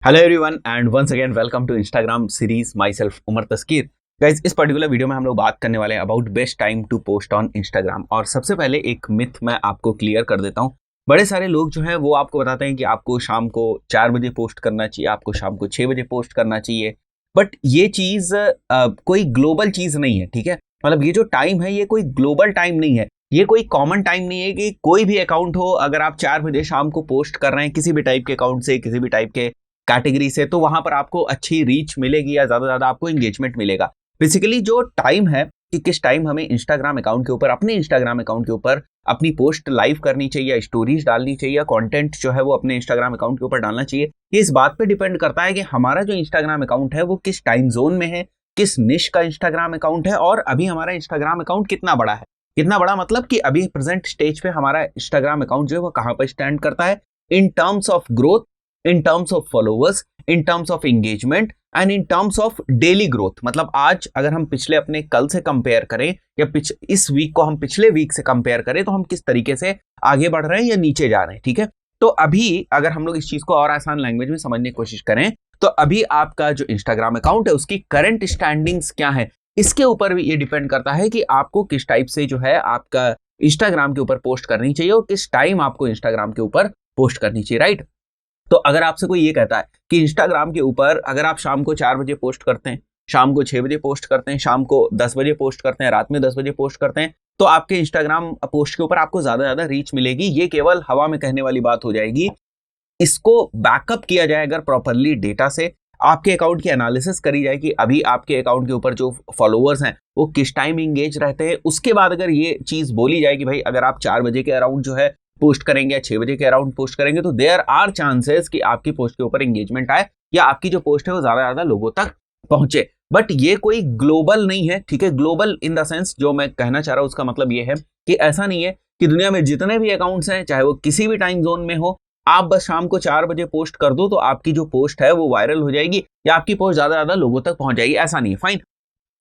Hello everyone and once again welcome to Instagram series myself Umar Taskeer. Guys, इस particular video में हम लोग बात करने वाले हैं about best time to post on Instagram. और सबसे पहले एक मिथ मैं आपको क्लियर कर देता हूँ। बड़े सारे लोग जो है वो आपको बताते हैं कि आपको शाम को 4 बजे पोस्ट करना चाहिए, आपको शाम को 6 बजे पोस्ट करना चाहिए। बट ये चीज़ कोई ग्लोबल चीज़ नहीं है, ठीक है। मतलब ये जो टाइम है ये कोई ग्लोबल टाइम नहीं है, ये कोई कॉमन टाइम नहीं है कि कोई भी अकाउंट हो, अगर आप 4 बजे शाम को पोस्ट कर रहे हैं किसी भी टाइप के अकाउंट से, किसी भी टाइप के कैटेगरी से, तो वहां पर आपको अच्छी रीच मिलेगी या ज्यादा आपको एंगेजमेंट मिलेगा। बेसिकली जो टाइम है कि किस टाइम हमें इंस्टाग्राम अकाउंट के ऊपर, अपने इंस्टाग्राम अकाउंट के ऊपर अपनी पोस्ट लाइव करनी चाहिए या स्टोरीज डालनी चाहिए या कंटेंट जो है वो अपने इंस्टाग्राम अकाउंट के ऊपर डालना चाहिए, ये इस बात पे डिपेंड करता है कि हमारा जो इंस्टाग्राम अकाउंट है वो किस टाइम जोन में है, किस निश का इंस्टाग्राम अकाउंट है, और अभी हमारा इंस्टाग्राम अकाउंट कितना बड़ा है। कितना बड़ा मतलब कि अभी प्रेजेंट स्टेज पे हमारा इंस्टाग्राम अकाउंट जो है वो कहां पर स्टैंड करता है in terms of growth, in terms of followers, in terms of engagement and in terms of daily growth. मतलब आज अगर हम पिछले अपने कल से कंपेयर करें या इस वीक को हम पिछले वीक से कंपेयर करें तो हम किस तरीके से आगे बढ़ रहे हैं या नीचे जा रहे हैं, ठीक है। तो अभी अगर हम लोग इस चीज को और आसान लैंग्वेज में समझने की कोशिश करें तो अभी आपका जो इंस्टाग्राम अकाउंट है उसकी करंट स्टैंडिंग्स क्या है, इसके ऊपर भी ये डिपेंड करता है कि आपको किस टाइप से जो है आपका इंस्टाग्राम के ऊपर पोस्ट करनी चाहिए और किस टाइम आपको इंस्टाग्राम के ऊपर पोस्ट करनी चाहिए, राइट। तो अगर आपसे कोई ये कहता है कि इंस्टाग्राम के ऊपर अगर आप शाम को 4 बजे पोस्ट करते हैं, शाम को 6 बजे पोस्ट करते हैं, शाम को 10 बजे पोस्ट करते हैं, रात में 10 बजे पोस्ट करते हैं, तो आपके इंस्टाग्राम पोस्ट के ऊपर आपको ज्यादा रीच मिलेगी, ये केवल हवा में कहने वाली बात हो जाएगी। इसको बैकअप किया जाए अगर प्रॉपरली डेटा से, आपके अकाउंट की एनालिसिस करी जाए कि अभी आपके अकाउंट के ऊपर जो फॉलोअर्स हैं वो किस टाइम इंगेज रहते हैं, उसके बाद अगर ये चीज बोली जाए कि भाई अगर आप 4 बजे के अराउंड जो है पोस्ट करेंगे या 6 बजे के अराउंड पोस्ट करेंगे तो देयर आर चांसेस कि आपकी पोस्ट के ऊपर एंगेजमेंट आए या आपकी जो पोस्ट है वो ज्यादा लोगों तक पहुंचे। बट ये कोई ग्लोबल नहीं है, ठीक है। ग्लोबल इन द सेंस जो मैं कहना चाह रहा हूं उसका मतलब ये है कि ऐसा नहीं है कि दुनिया में जितने भी अकाउंट्स हैं चाहे वो किसी भी टाइम जोन में हो, आप बस शाम को 4 बजे पोस्ट कर दो तो आपकी जो पोस्ट है वो वायरल हो जाएगी या आपकी पोस्ट ज्यादा लोगों तक पहुंच जाएगी, ऐसा नहीं है, फाइन।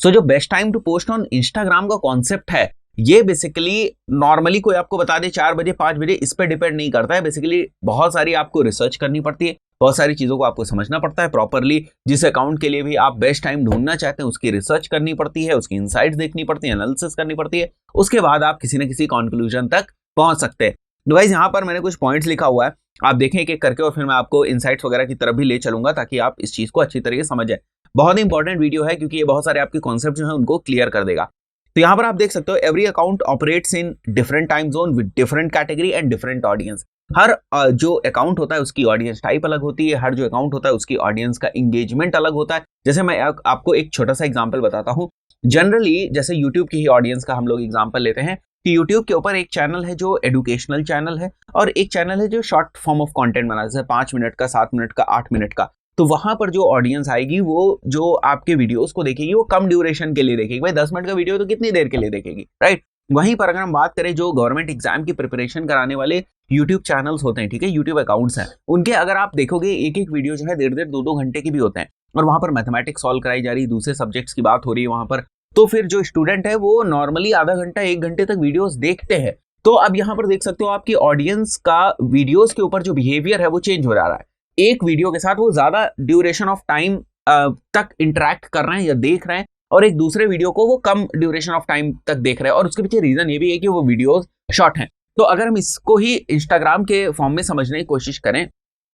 सो जो best time to post on Instagram का कॉन्सेप्ट है ये बेसिकली नॉर्मली कोई आपको बता दे 4 बजे 5 बजे, इस पे डिपेंड नहीं करता है। बेसिकली बहुत सारी आपको रिसर्च करनी पड़ती है, बहुत सारी चीजों को आपको समझना पड़ता है प्रॉपरली। जिस अकाउंट के लिए भी आप बेस्ट टाइम ढूंढना चाहते हैं उसकी रिसर्च करनी पड़ती है, उसकी इनसाइट्स देखनी पड़ती है, एनालिसिस करनी पड़ती है, उसके बाद आप किसी न किसी कंक्लूजन तक पहुंच सकते हैं। तो गाइस यहाँ पर मैंने कुछ पॉइंट्स लिखा हुआ है, आप देखें एक एक करके और फिर मैं आपको इनसाइट्स वगैरह की तरफ भी ले चलूंगा ताकि आप इस चीज को अच्छी तरीके से समझ जाए। बहुत इंपॉर्टेंट वीडियो है क्योंकि ये बहुत सारे आपके कॉन्सेप्ट जो है उनको क्लियर कर देगा। तो यहाँ पर आप देख सकते हो every account operates in different time zone with different category and different audience. हर जो अकाउंट होता है उसकी ऑडियंस टाइप अलग होती है, हर जो अकाउंट होता है उसकी ऑडियंस का एंगेजमेंट अलग होता है। जैसे मैं आपको एक छोटा सा एग्जांपल बताता हूँ। जनरली जैसे यूट्यूब की ही ऑडियंस का हम लोग एग्जांपल लेते हैं कि यूट्यूब के ऊपर एक चैनल है जो एडुकेशनल चैनल है और एक चैनल है जो शॉर्ट फॉर्म ऑफ कंटेंट बनाता है, जैसे 5 मिनट का, 7 मिनट का, 8 मिनट का। तो वहां पर जो ऑडियंस आएगी वो जो आपके वीडियोस को देखेगी वो कम ड्यूरेशन के लिए देखेगी। भाई 10 मिनट का वीडियो तो कितनी देर के लिए देखेगी, राइट। वहीं पर अगर हम बात करें जो गवर्नमेंट एग्जाम की प्रिपरेशन कराने वाले यूट्यूब चैनल्स होते हैं, ठीक है, यूट्यूब अकाउंट्स हैं, उनके अगर आप देखोगे एक एक वीडियो जो है 1.5 2 घंटे की भी होते हैं और वहां पर मैथमेटिक्स सॉल्व कराई जा रही है, दूसरे सब्जेक्ट्स की बात हो रही है वहां पर। तो फिर जो स्टूडेंट है वो नॉर्मली आधा घंटा 1 घंटे तक वीडियोस देखते हैं। तो अब यहाँ पर देख सकते हो आपकी ऑडियंस का वीडियोस के ऊपर जो बिहेवियर है वो चेंज हो जा रहा है। एक वीडियो के साथ वो ज्यादा ड्यूरेशन ऑफ टाइम तक इंटरेक्ट कर रहे हैं या देख रहे हैं और एक दूसरे वीडियो को वो कम ड्यूरेशन ऑफ टाइम तक देख रहे हैं, और उसके पीछे रीजन ये भी है कि वो वीडियोस शॉर्ट हैं। तो अगर हम इसको ही इंस्टाग्राम के फॉर्म में समझने की कोशिश करें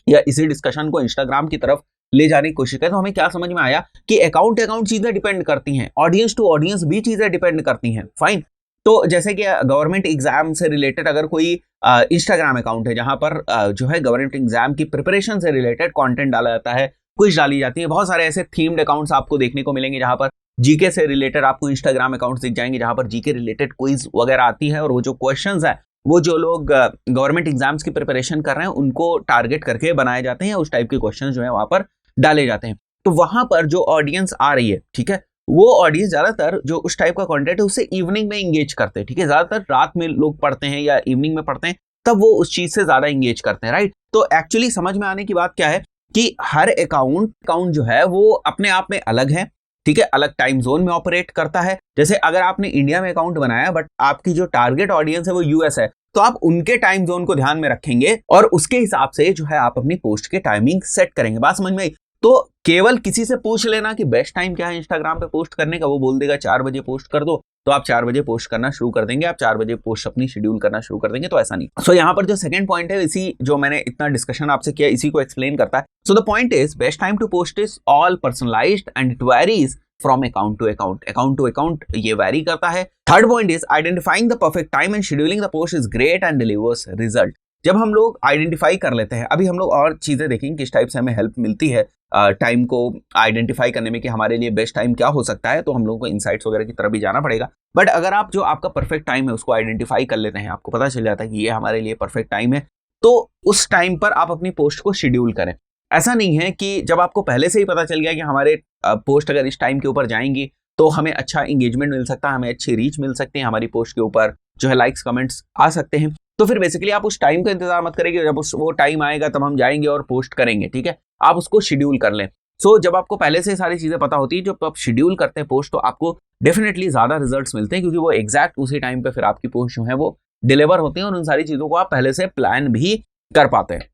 या इसी डिस्कशन को इंस्टाग्राम की तरफ ले जाने की कोशिश करें तो हमें क्या समझ में आया कि अकाउंट चीजें डिपेंड करती हैं, ऑडियंस टू ऑडियंस भी चीजें डिपेंड करती हैं, फाइन। तो जैसे कि गवर्नमेंट एग्जाम से रिलेटेड अगर कोई इंस्टाग्राम अकाउंट है जहां पर जो है गवर्नमेंट एग्जाम की प्रिपरेशन से रिलेटेड कंटेंट डाला जाता है, क्विज डाली जाती है, बहुत सारे ऐसे थीम्ड अकाउंट्स आपको देखने को मिलेंगे जहां पर जीके से रिलेटेड आपको इंस्टाग्राम अकाउंट्स दिख जाएंगे जहां पर जीके रिलेटेड क्विज वगैरह आती है और वो जो क्वेश्चंस है वो जो लोग गवर्नमेंट एग्जाम्स की प्रिपरेशन कर रहे हैं उनको टारगेट करके बनाए जाते हैं, उस टाइप के क्वेश्चन जो है वहां पर डाले जाते हैं। तो वहां पर जो ऑडियंस आ रही है, ठीक है, वो ऑडियंस ज्यादातर जो उस टाइप का कंटेंट है उससे इवनिंग में एंगेज करते हैं, ठीक है। ज्यादातर रात में लोग पढ़ते हैं या इवनिंग में पढ़ते हैं तब वो उस चीज से ज्यादा एंगेज करते हैं, राइट। तो एक्चुअली समझ में आने की बात क्या है कि हर अकाउंट जो है वो अपने आप में अलग है, ठीक है, अलग टाइम जोन में ऑपरेट करता है। जैसे अगर आपने इंडिया में अकाउंट बनाया बट आपकी जो टारगेट ऑडियंस है वो यूएस है तो आप उनके टाइम जोन को ध्यान में रखेंगे और उसके हिसाब से जो है आप अपनी पोस्ट के टाइमिंग सेट करेंगे। बात समझ में आई? तो केवल किसी से पूछ लेना कि बेस्ट टाइम क्या है इंस्टाग्राम पे पोस्ट करने का, वो बोल देगा 4 बजे पोस्ट कर दो, तो आप 4 बजे पोस्ट करना शुरू कर देंगे, आप 4 बजे पोस्ट अपनी शेड्यूल करना शुरू कर देंगे, तो ऐसा नहीं। सो यहाँ पर जो सेकंड पॉइंट है, इसी जो मैंने इतना डिस्कशन आपसे किया इसी को एक्सप्लेन करता है। So the point is best time to post is all personalized and it varies from account to account ये वैरी करता है। Third point is identifying the perfect time and scheduling the post is great and delivers result. जब हम लोग identify कर लेते हैं, अभी हम लोग और चीजें देखेंगे किस टाइप से हमें हेल्प मिलती है टाइम को आइडेंटिफाई करने में कि हमारे लिए बेस्ट टाइम क्या हो सकता है, तो हम लोगों को इनसाइट्स वगैरह की तरफ भी जाना पड़ेगा। बट अगर आप जो आपका परफेक्ट टाइम है उसको आइडेंटिफाई कर लेते हैं, आपको पता चल जाता है कि ये हमारे लिए परफेक्ट टाइम है, तो उस टाइम पर आप अपनी पोस्ट को शेड्यूल करें। ऐसा नहीं है कि जब आपको पहले से ही पता चल गया कि हमारे पोस्ट अगर इस टाइम के ऊपर जाएंगी तो हमें अच्छा इंगेजमेंट मिल सकता है, हमें अच्छी रीच मिल सकती है, हमारी पोस्ट के ऊपर जो है लाइक्स कमेंट्स आ सकते हैं, तो फिर बेसिकली आप उस टाइम का इंतजार मत करेंगे, जब वो टाइम आएगा तब हम जाएंगे और पोस्ट करेंगे। ठीक है, आप उसको शेड्यूल कर लें। सो जब आपको पहले से सारी चीजें पता होती है, जब आप शेड्यूल करते हैं पोस्ट, तो आपको डेफिनेटली ज्यादा रिजल्ट्स मिलते हैं, क्योंकि वो एग्जैक्ट उसी टाइम पे फिर आपकी पोस्ट जो है वो डिलीवर होती है और उन सारी चीजों को आप पहले से प्लान भी कर पाते हैं।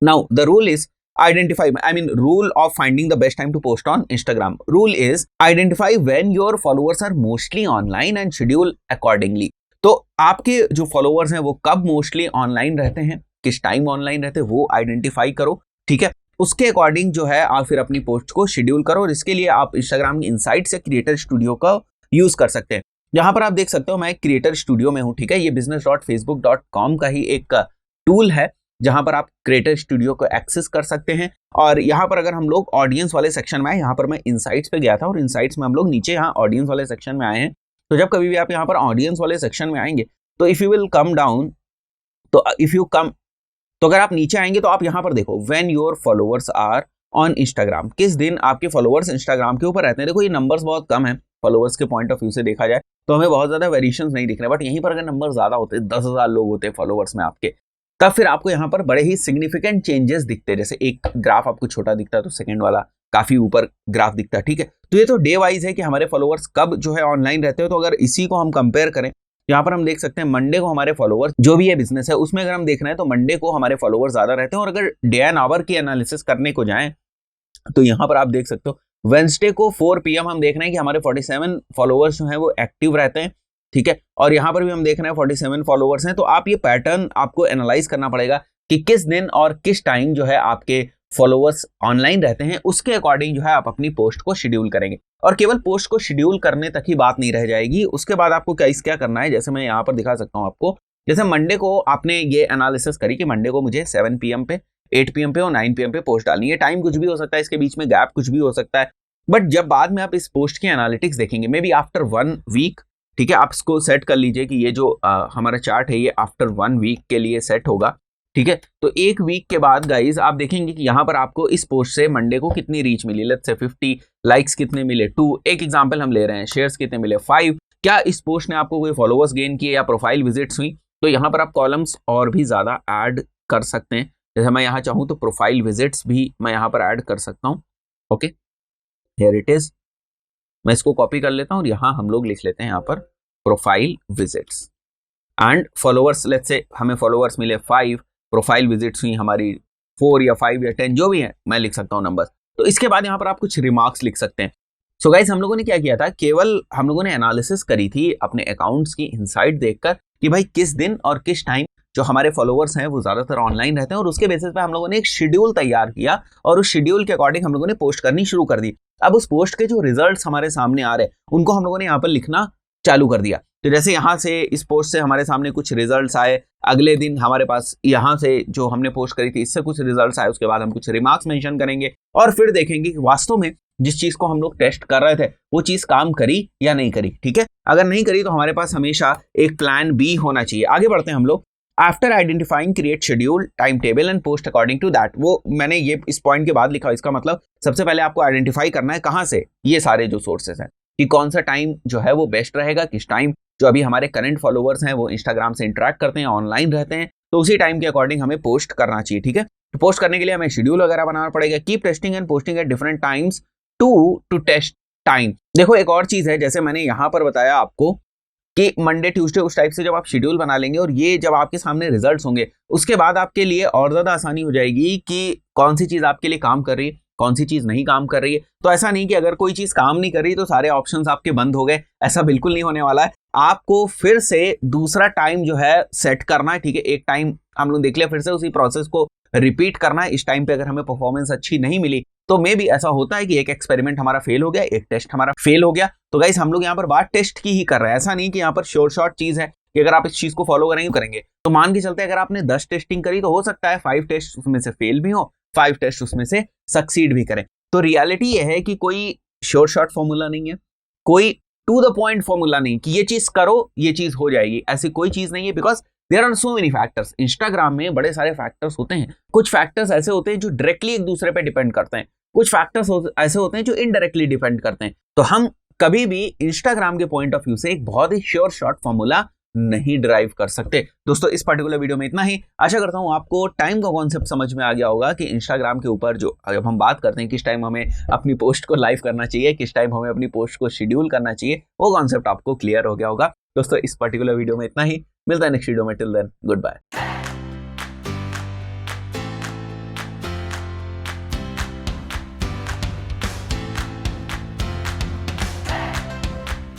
Now the rule is rule of finding the best time to post on Instagram. Rule is identify when your followers are mostly online and schedule accordingly. तो आपके जो फॉलोअर्स हैं वो कब मोस्टली ऑनलाइन रहते हैं, किस टाइम ऑनलाइन रहते हैं, वो आइडेंटिफाई करो। ठीक है, उसके अकॉर्डिंग जो है आप फिर अपनी पोस्ट को शेड्यूल करो, और इसके लिए आप इंस्टाग्राम की इनसाइट्स या क्रिएटर स्टूडियो का यूज कर सकते हैं। यहाँ पर आप देख सकते हो मैं क्रिएटर स्टूडियो में हूँ। ठीक है, ये business.facebook.com का ही एक टूल है जहां पर आप क्रिएटर स्टूडियो को एक्सेस कर सकते हैं। और यहाँ पर अगर हम लोग ऑडियंस वाले सेक्शन में आए, यहाँ पर मैं इनसाइट्स पे गया था और इनसाइट्स में हम लोग नीचे यहाँ ऑडियंस वाले सेक्शन में आए हैं। तो जब कभी भी आप यहाँ पर ऑडियंस वाले सेक्शन में आएंगे, तो if you will come down, तो अगर आप नीचे आएंगे तो आप यहाँ पर देखो when your followers are on Instagram, किस दिन आपके फॉलोअर्स इंस्टाग्राम के ऊपर रहते हैं। देखो ये नंबर्स बहुत कम है फॉलोअर्स के पॉइंट ऑफ व्यू से देखा जाए तो हमें बहुत ज्यादा वेरिएशंस नहीं दिख रहे, बट यहीं पर अगर नंबर ज्यादा होते, 10,000 लोग होते फॉलोअर्स में आपके, तब फिर आपको यहाँ पर बड़े ही सिग्निफिकेंट चेंजेस दिखते हैं। जैसे एक ग्राफ आपको छोटा दिखता है तो सेकंड वाला काफी ऊपर ग्राफ दिखता है। ठीक है, तो ये तो डे वाइज है कि हमारे फॉलोअर्स कब जो है ऑनलाइन रहते हो। तो अगर इसी को हम कंपेयर करें, यहाँ पर हम देख सकते हैं मंडे को हमारे फॉलोअर्स, जो भी ये बिजनेस है उसमें अगर हम देख रहे हैं तो मंडे को हमारे फॉलोअर्स ज्यादा रहते हैं। और अगर डे एंड आवर की एनालिसिस करने को जाएं तो यहाँ पर आप देख सकते हो वेंसडे को 4 PM हम देख रहे हैं कि हमारे 47 फॉलोअर्स जो हैं वो एक्टिव रहते हैं। ठीक है, और यहाँ पर भी हम देख रहे हैं 47 फॉलोअर्स हैं। तो आप ये पैटर्न आपको एनालाइज करना पड़ेगा कि किस दिन और किस टाइम जो है आपके फॉलोअर्स ऑनलाइन रहते हैं, उसके अकॉर्डिंग जो है आप अपनी पोस्ट को शेड्यूल करेंगे। और केवल पोस्ट को शेड्यूल करने तक ही बात नहीं रह जाएगी, उसके बाद आपको क्या करना है, जैसे मैं यहाँ पर दिखा सकता हूँ आपको। जैसे मंडे को आपने ये एनालिसिस करी कि मंडे को मुझे 7 PM पे, 8 PM पे और 9 PM पे पोस्ट डालनी है। टाइम कुछ भी हो सकता है, इसके बीच में गैप कुछ भी हो सकता है, बट जब बाद में आप इस पोस्ट की एनालिटिक्स देखेंगे, मे बी आफ्टर 1 वीक, ठीक है, आप इसको सेट कर लीजिए कि ये जो हमारा चार्ट है ये आफ्टर 1 वीक के लिए सेट होगा। ठीक है, तो 1 वीक के बाद गाइज आप देखेंगे कि यहाँ पर आपको इस पोस्ट से मंडे को कितनी reach milli, let's say 50, likes कितने मिले 2, एक एग्जांपल हम ले रहे हैं, शेयर्स कितने मिले 5, क्या इस पोस्ट ने आपको कोई फॉलोअर्स गेन किए या प्रोफाइल विजिट्स हुई। तो यहाँ पर आप कॉलम्स और भी ज्यादा ऐड कर सकते हैं। जैसे मैं यहाँ चाहूँ तो प्रोफाइल विजिट्स भी मैं यहाँ पर ऐड कर सकता हूँ। ओके, हियर इट इज, मैं इसको कॉपी कर लेता हूँ और यहाँ हम लोग लिख लेते हैं यहाँ पर profile visits and followers. Let's say हमें फॉलोअर्स मिले 5, प्रोफाइल विजिट्स हुई हमारी 4 या 5 या 10 जो भी है, मैं लिख सकता हूँ नंबर्स। तो इसके बाद यहाँ पर आप कुछ रिमार्क्स लिख सकते हैं। सो गाइस, हम लोगों ने क्या किया था, केवल हम लोगों ने एनालिसिस करी थी अपने अकाउंट्स की इनसाइट देखकर कि भाई किस दिन और किस टाइम जो हमारे फॉलोअर्स हैं वो ज्यादातर ऑनलाइन रहते हैं, और उसके बेसिस पे हम लोगों ने एक शेड्यूल तैयार किया और उस शेड्यूल के अकॉर्डिंग हम लोगों ने पोस्ट करनी शुरू कर दी। अब उस पोस्ट के जो रिजल्ट्स हमारे सामने आ रहे हैं उनको हम लोगों ने यहाँ पर लिखना चालू कर दिया। तो जैसे यहाँ से इस पोस्ट से हमारे सामने कुछ रिजल्ट्स आए, अगले दिन हमारे पास यहाँ से जो हमने पोस्ट करी थी इससे कुछ रिजल्ट्स आए, उसके बाद हम कुछ रिमार्क्स मेंशन करेंगे और फिर देखेंगे कि वास्तव में जिस चीज को हम लोग टेस्ट कर रहे थे वो चीज काम करी या नहीं करी। ठीक है, अगर नहीं करी तो हमारे पास हमेशा एक प्लान बी होना चाहिए। आगे बढ़ते हैं हम लोग। After identifying create schedule time table and post according to that, वो मैंने ये इस पॉइंट के बाद लिखा। इसका मतलब सबसे पहले आपको आइडेंटिफाई करना है कहाँ से ये सारे जो सोर्सेस हैं, कि कौन सा टाइम जो है वो बेस्ट रहेगा, किस टाइम जो अभी हमारे करंट फॉलोअर्स हैं वो इंस्टाग्राम से इंटरेक्ट करते हैं, ऑनलाइन रहते हैं, तो उसी टाइम के अकॉर्डिंग हमें पोस्ट करना चाहिए। ठीक है, तो पोस्ट करने के लिए हमें शेड्यूल वगैरह बनाना पड़ेगा। Keep testing and posting at different times to test time. देखो एक और चीज है, जैसे मैंने यहाँ पर बताया आपको कि मंडे ट्यूसडे उस टाइप से जब आप शेड्यूल बना लेंगे और ये जब आपके सामने रिजल्ट्स होंगे, उसके बाद आपके लिए और ज्यादा आसानी हो जाएगी कि कौन सी चीज आपके लिए काम कर रही है, कौन सी चीज नहीं काम कर रही है। तो ऐसा नहीं कि अगर कोई चीज काम नहीं कर रही तो सारे ऑप्शंस आपके बंद हो गए, ऐसा बिल्कुल नहीं होने वाला है। आपको फिर से दूसरा टाइम जो है सेट करना है, ठीक है। एक टाइम हम लोग देख लिया, फिर से उसी प्रोसेस को रिपीट करना है। इस टाइम पे अगर हमें परफॉर्मेंस अच्छी नहीं मिली तो मे भी ऐसा होता है कि एक एक्सपेरिमेंट हमारा फेल हो गया, एक टेस्ट हमारा फेल हो गया। तो गाइस हम लोग यहाँ पर बात टेस्ट की ही कर रहे हैं, ऐसा नहीं कि यहाँ पर श्योर शॉर्ट चीज है कि अगर आप इस चीज को फॉलो करेंगे तो मान के चलते अगर आपने 10 टेस्टिंग करी तो हो सकता है 5 टेस्ट उसमें से फेल भी हो, 5 टेस्ट उसमें से सक्सीड भी करें। तो रियलिटी ये है कि कोई श्योर शॉर्ट फॉर्मूला नहीं है, कोई टू द पॉइंट फॉर्मूला नहीं कि ये चीज करो ये चीज हो जाएगी, ऐसी कोई चीज नहीं है। Because there are so many factors. Instagram में बड़े सारे फैक्टर्स होते हैं। कुछ फैक्टर्स ऐसे होते हैं जो डायरेक्टली एक दूसरे पे डिपेंड करते हैं, कुछ फैक्टर्स ऐसे होते हैं जो इनडायरेक्टली डिपेंड करते हैं। तो हम कभी भी इंस्टाग्राम के पॉइंट ऑफ व्यू से एक बहुत ही श्योर शॉर्ट फॉर्मूला नहीं ड्राइव कर सकते। दोस्तों इस पर्टिकुलर वीडियो में इतना ही। आशा करता हूं आपको टाइम का कॉन्सेप्ट समझ में आ गया होगा कि इंस्टाग्राम के ऊपर जो जब हम बात करते हैं किस टाइम हमें अपनी पोस्ट को लाइव करना चाहिए, किस टाइम हमें अपनी पोस्ट को शेड्यूल करना चाहिए, वो कॉन्सेप्ट आपको क्लियर हो गया होगा। दोस्तों इस पर्टिकुलर वीडियो में इतना ही। मिलता है नेक्स्ट वीडियो में। Till then good bye.